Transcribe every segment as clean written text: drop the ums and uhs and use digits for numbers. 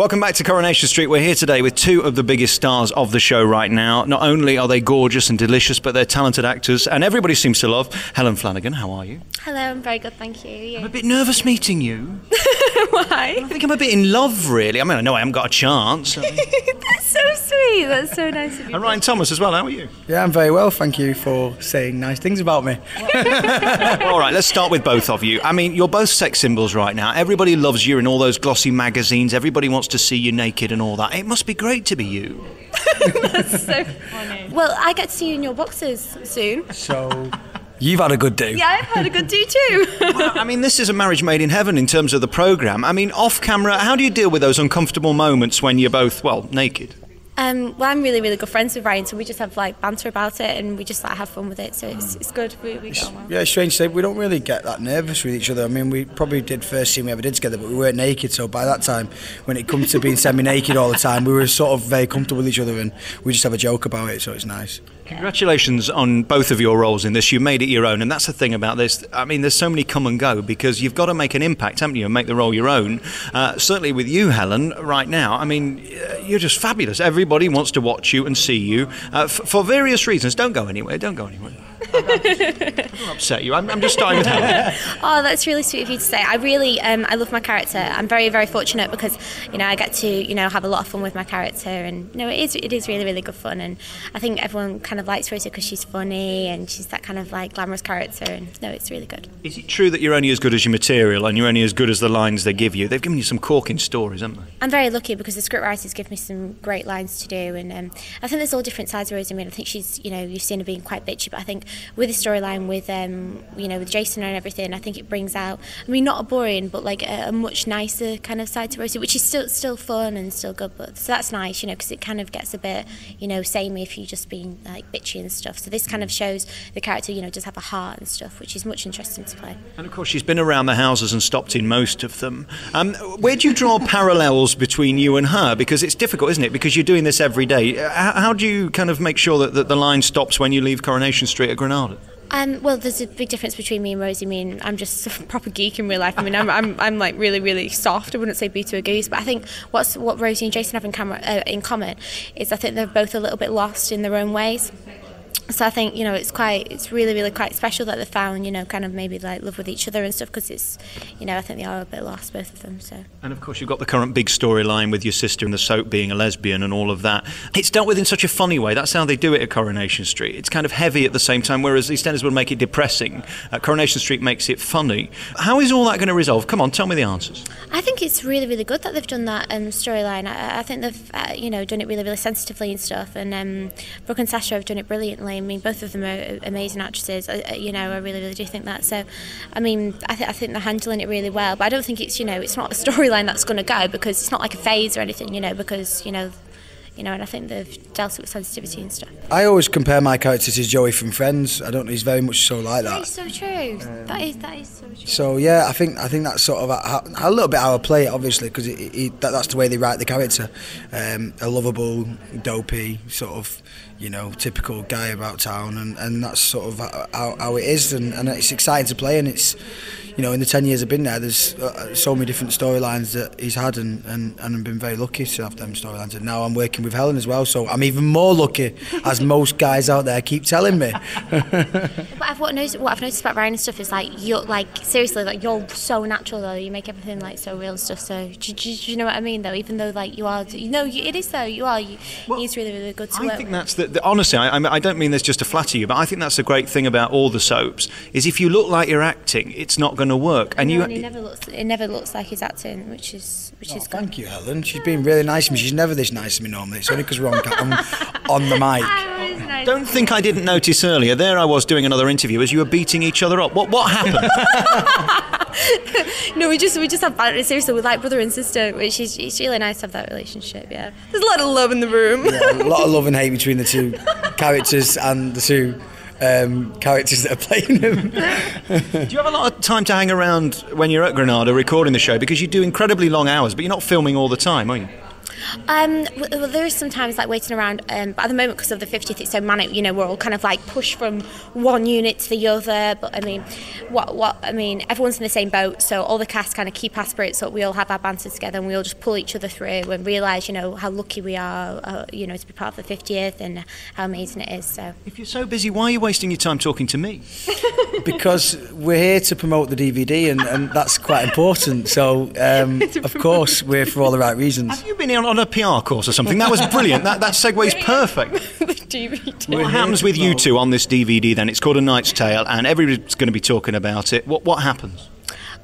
Welcome back to Coronation Street. We're here today with two of the biggest stars of the show right now. Not only are they gorgeous and delicious, but they're talented actors, and everybody seems to love Helen Flanagan. How are you? Hello, I'm very good, thank you. Yeah. I'm a bit nervous meeting you. Why? I think I'm a bit in love, really. I mean, I know I haven't got a chance. That's so sweet. That's so nice of you. And Ryan Thomas as well. How are you? Yeah, I'm very well, thank you for saying nice things about me. All right, let's start with both of you. I mean, you're both sex symbols right now. Everybody loves you in all those glossy magazines. Everybody wants to see you naked and all that. It must be great to be you. That's so funny. Well, I get to see you in your boxes soon. So, you've had a good day. Yeah, I've had a good day too. Well, I mean, this is a marriage made in heaven in terms of the programme. I mean, off camera, how do you deal with those uncomfortable moments when you're both, well, naked? Well, I'm really, really good friends with Ryan, so we just have like banter about it and we just like have fun with it, so it's good. We get on well. Yeah, it's strange to say, we don't really get that nervous with each other. I mean, we probably did first scene we ever did together, but we weren't naked, so by that time, when it comes to being semi-naked all the time, we were sort of very comfortable with each other and we just have a joke about it, so it's nice. Congratulations on both of your roles in this. You made it your own, and that's the thing about this. I mean, there's so many come and go because you've got to make an impact, haven't you, and make the role your own. Certainly with you, Helen, right now, I mean, you're just fabulous. Everybody wants to watch you and see you for various reasons. Don't go anywhere. Don't go anywhere. I don't upset you. I'm just starting with Helen. Oh, that's really sweet of you to say. I really, I love my character. I'm very, very fortunate because, I get to, have a lot of fun with my character, and it is really, really good fun. And I think everyone kind of likes Rosie because she's funny and she's that kind of like glamorous character. And it's really good. Is it true that you're only as good as your material and you're only as good as the lines they give you? They've given you some corking stories, haven't they? I'm very lucky because the scriptwriters give me some great lines to do, and I think there's all different sides of Rosie. I mean, I think she's, you've seen her being quite bitchy, but I think with the storyline with with Jason and everything, I think it brings out, not a boring, but like a much nicer kind of side to Rosie, which is still fun and still good. But so that's nice, because it kind of gets a bit, samey if you're just being like bitchy and stuff. So this kind of shows the character, does have a heart and stuff, which is much interesting to play. And of course, she's been around the houses and stopped in most of them. Where do you draw parallels between you and her? Because it's difficult, isn't it? Because you're doing this every day. How do you kind of make sure that the line stops when you leave Coronation Street at Granada? Well, there's a big difference between me and Rosie. I'm just a proper geek in real life. I'm like really, really soft. I wouldn't say boo to a goose, but I think what Rosie and Jason have in common is I think they're both a little bit lost in their own ways. So I think, it's really, really quite special that they found, kind of maybe like love with each other and stuff, because it's, I think they are a bit lost, both of them. So. And of course you've got the current big storyline with your sister in the soap being a lesbian and all of that. It's dealt with in such a funny way. That's how they do it at Coronation Street. It's kind of heavy at the same time, whereas EastEnders would make it depressing. Coronation Street makes it funny. How is all that going to resolve? Come on, tell me the answers. I think it's really, really good that they've done that storyline. I think they've, done it really, really sensitively and stuff. And Brooke and Sasha have done it brilliantly. I mean, both of them are amazing actresses. I really, really do think that. So, I think they're handling it really well. But I don't think it's, it's not a storyline that's going to go, because it's not like a phase or anything, because, and I think they've dealt with sensitivity and stuff. I always compare my character to Joey from Friends. I don't know, he's very much so like that. That is so true. That is so true. So yeah, I think that's sort of a little bit how I play it, obviously, because that's the way they write the character. A lovable, dopey, sort of, typical guy about town, and that's sort of how it is, and it's exciting to play, and it's, in the 10 years I've been there, there's so many different storylines that he's had, and I've been very lucky to have them storylines, and now I'm working with Helen as well, so I'm even more lucky, as most guys out there keep telling me. But what I've noticed about Ryan and stuff is like, you're like, seriously, like, you're so natural though, you make everything like so real and stuff, so do you know what I mean though? Even though like you are, it is though, you are, he's really, really good to work with. I think that's honestly, I don't mean this just to flatter you, but I think that's the great thing about all the soaps, is if you look like you're acting, it's not going to work. And it never looks like he's acting, which is good. Thank you, Helen. She's been really nice to me. She's never this nice to me normally. It's only because we're on the mic. Nice. Don't think I didn't notice earlier. There I was doing another interview as you were beating each other up. What happened? No, we just have banter. Seriously, we're like brother and sister, which is, it's really nice to have that relationship. Yeah, there's a lot of love in the room. Yeah, a lot of love and hate between the two characters and the two characters that are playing them. Do you have a lot of time to hang around when you're at Granada recording the show? Because you do incredibly long hours, but you're not filming all the time, are you? Well, there is sometimes like waiting around, but at the moment because of the 50th, it's so manic. You know, we're all kind of like pushed from one unit to the other. But I mean, everyone's in the same boat, so all the cast kind of keep our spirits up. We all have our banter together, and we all just pull each other through and realise, you know, how lucky we are, you know, to be part of the 50th and how amazing it is. So, if you're so busy, why are you wasting your time talking to me? Because we're here to promote the DVD, and that's quite important. So, of course, we're for all the right reasons. Have you been on a PR course or something? That was brilliant. That segue's perfect. What happens with you two on this DVD then? It's called A Knight's Tale, and everybody's going to be talking about it. What happens?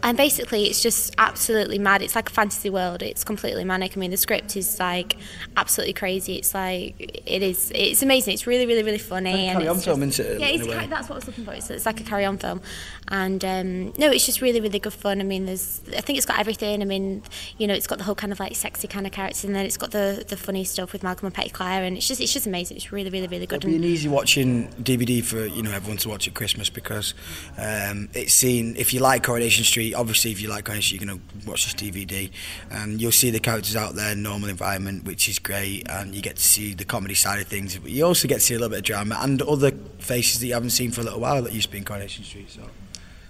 And basically, it's just absolutely mad. It's like a fantasy world. It's completely manic. I mean, the script is like absolutely crazy. It's like it's amazing. It's really, really, really funny. And carry-on film, isn't it? Yeah, that's what I was looking for. It's like a carry-on film, and no, it's just really, really good fun. I mean, I think it's got everything. I mean, you know, it's got the whole kind of like sexy kind of characters, and then it's got the funny stuff with Malcolm and Petticlair, and it's just amazing. It's really, really, really good. It'll be an easy watching DVD for, you know, everyone to watch at Christmas, because it's seen. If you like Coronation Street, obviously, if you like Coronation, you're going to watch this DVD, and you'll see the characters out there in normal environment, which is great, and you get to see the comedy side of things. But you also get to see a little bit of drama and other faces that you haven't seen for a little while that used to be in Coronation Street. So.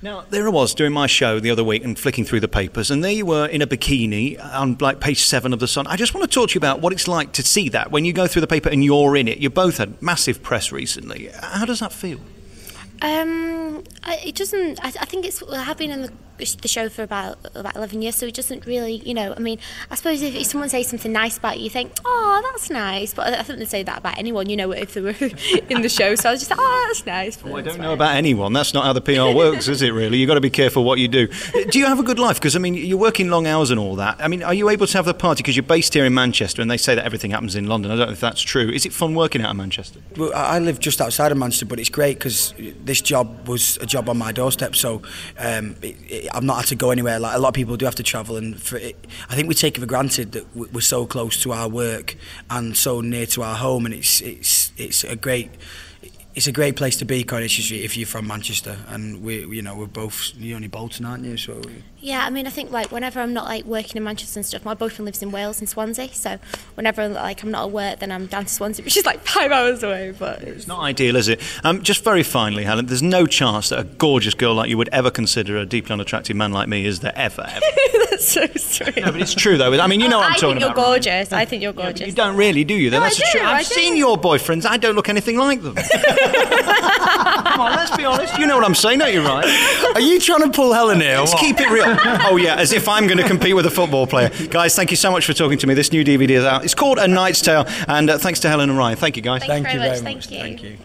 Now, there I was doing my show the other week and flicking through the papers, and there you were in a bikini on like page 7 of the Sun. I just want to talk to you about what it's like to see that when you go through the paper and you're in it. You both had massive press recently. How does that feel? It doesn't. I think it's. I have been in the show for about 11 years, so it doesn't really. You know, I mean, I suppose if someone says something nice about you, you think, oh, that's nice. But I think they say that about anyone. You know, if they were in the show, so I was just like, oh, that's nice. Well, I don't know about anyone. That's not how the PR works, is it? Really, you've got to be careful what you do. Do you have a good life? Because I mean, you're working long hours and all that. I mean, are you able to have the party? Because you're based here in Manchester, and they say that everything happens in London. I don't know if that's true. Is it fun working out of Manchester? Well, I live just outside of Manchester, but it's great because this job was a job on my doorstep, so I've not had to go anywhere. Like a lot of people do have to travel, and I think we take it for granted that we're so close to our work and so near to our home, and it's a great place to be, Coronation Street, if you're from Manchester. And we're both, you're only Bolton, aren't you? So yeah, I mean, I think like whenever I'm not like working in Manchester and stuff, my boyfriend lives in Wales, in Swansea, so whenever like I'm not at work, then I'm down to Swansea, which is like 5 hours away. But it's not ideal, is it? Just very finally, Helen, there's no chance that a gorgeous girl like you would ever consider a deeply unattractive man like me, is there? Ever? That's so sweet. No, but it's true though. I mean, you know what I'm talking about. I think you're gorgeous. You don't really, do you? Though? No, That's true. I've seen your boyfriends. I don't look anything like them. Come on, let's be honest. You know what I'm saying, don't you, Ryan? Are you trying to pull Helen here? Let's keep it real. Oh yeah, as if I'm going to compete with a football player. Guys, thank you so much for talking to me. This new DVD is out. It's called A Knight's Tale, and thanks to Helen and Ryan. Thank you, guys. Thank you very much. Thank you. Thank you.